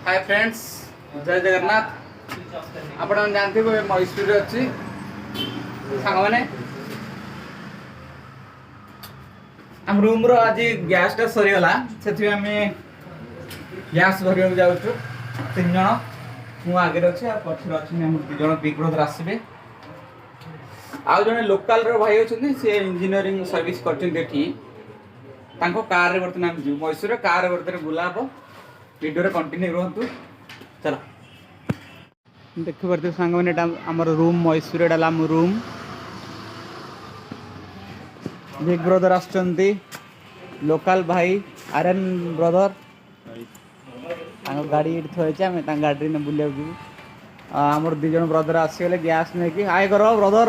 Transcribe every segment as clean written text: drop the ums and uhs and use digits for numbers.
Hi friends, जय जगन्नाथ। आप जानते हो मैसूर अच्छी सांग मैंने आम रूम रो आज गैस टा सरीगला से आम गैस भर जाऊँ तीन जन मु आगे अच्छे पछे अच्छे दीज बिग ब्रदर आसवे आउ जड़े लोकाल भाई अच्छा सी इंजीनियरिंग सर्विस कर कार बर्तमान आम जीव मैसूर कार बर्तमान बुला हम वीडियो कंटिन्यू रुहतु। चलो देख पारे सांग मैंने आम रूम मैसूर एटा आम रूम बिग ब्रदर आसुचंती लोकल भाई आर्यन ब्रदर गाड़ी ये थोड़े आम गाड़ी ने बुले आमर दीज ब्रदर आसीगले गैस नहीं कि हाय करो ब्रदर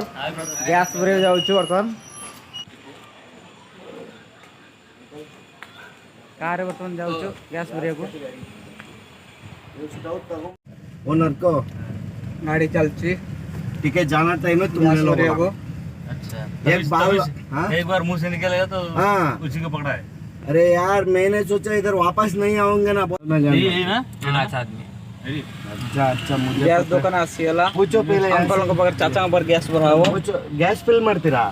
गैस भर जाऊँ बर्तमान कार बर्तमान जाऊँ गैस भरिया ओनर को गाड़ी चलती ठीक है जाना टाइम है तुमने लोगों को। अच्छा एक बार हाँ? एक बार मुंह से निकलेगा तो हाँ। उसी को पकड़ा है। अरे यार मैंने सोचा इधर वापस नहीं आऊंगा ना यही ना अच्छा आदमी। अच्छा अच्छा मुझे गैस पता है। दुकान आसीगला पूछो पहले अंकल को पाखे चाचा पर गैस भराव पूछो गैस फिल ಮಾಡ್ತೀರಾ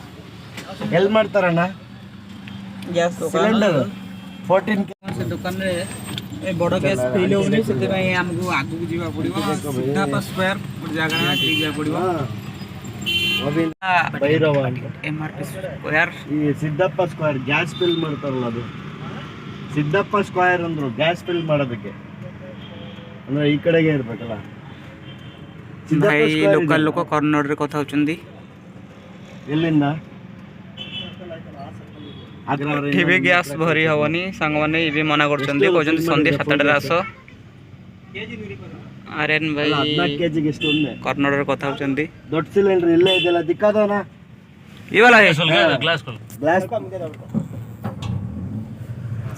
ಎಲ್ಲಿ ಮಾಡ್ತಾರಣ್ಣ गैस सिलेंडर 14 से दुकान रे ए बड़ गैस फिल होनी से हमको आगु को जीवा पड़िबो सीधा पर स्क्वायर जगह ठीक जा पड़िबो ಅವಿ ಭೈರವ ಅಂತ एमआरपी स्क्वायर ಈ ಸಿದ್ದಪ್ಪ ಸ್ಕ್ವೇರ್ ಗ್ಯಾಸ್ ಫಿಲ್ ಮಾಡ್ತಾರಲ್ಲ ಅದು ಸಿದ್ದಪ್ಪ ಸ್ಕ್ವೇರ್ ಅಂದ್ರು ಗ್ಯಾಸ್ ಫಿಲ್ ಮಾಡೋದಕ್ಕೆ ಅಂದ್ರೆ ಈ ಕಡೆಗೆ ಇರಬೇಕಲ್ಲ भाई लोकल लोक कर्नर रे कथा होचंदी ಎಲ್ಲಿಂದ ठेबे गैस भरी हवनी सांग माने इबे मना करचंदी कहचंदी संध्या 7टा रे आसो आर्यन भाई 14 ಕೆಜಿಗೆ ಎಷ್ಟು ಒಂದೇ कर्नर रे कथा होचंदी ದೊಡ್ಡ ಸಿಲಿಂಡರ್ ಇಲ್ಲೇ ಇದೆಲ್ಲ ದಿಕ್ಕಾದವನ ये वाला है ग्लास खोल ಗ್ಲಾಸ್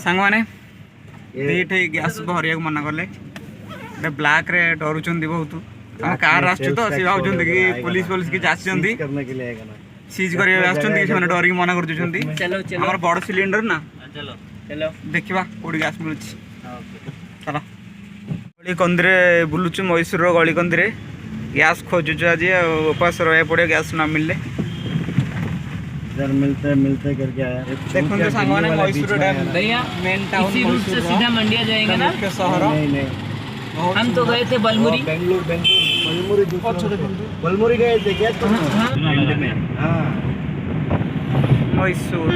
सांग माने देठ गैस भरिया को मना करले ब्लैक रे डरुचंदी बहुत हम कार आछो तो सी भाउचंदी कि पुलिस पुलिस के आछचंदी करने के लिए आएगा ना सीज करिया आछचंदी कि से डरी मना कर दिचंदी चलो चलो हमर बड़ सिलेंडर ना चलो चलो देखिबा कोडी गैस मिलुची चलो गली कंदरे बुलुचु मैसूर गली कंदरे गैस खोजुचु आज उपास रहे पड़े गैस ना मिलले इधर मिलते करके आया देखो तो सांग माने मैसूर डैम भैया मेन टाउन इसी रूट से सीधा मंडिया जाएंगे ना। के शहर नहीं नहीं हम तो गए थे बलमुरी। बलमुरी बलमुरी गए थे क्या तुम हाँ मैसूर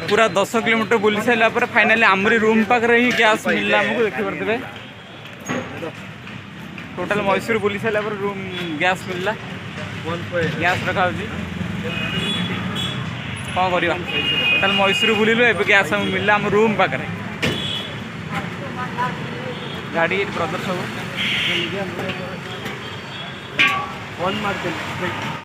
पूरा 10 किलोमीटर बुली सारा पर फाइनली आमरी रूम पाखे ही गैस मिलला हमको देखि परते टोटल मैसूर बुली सारा पर रूम गैस मिलला गैस रखा होची कौन करवा टोटल मैसूर बुलिलु ए गैस हम मिलला हम रूम पाखे गाड़ी ब्रदर सब फोन मारते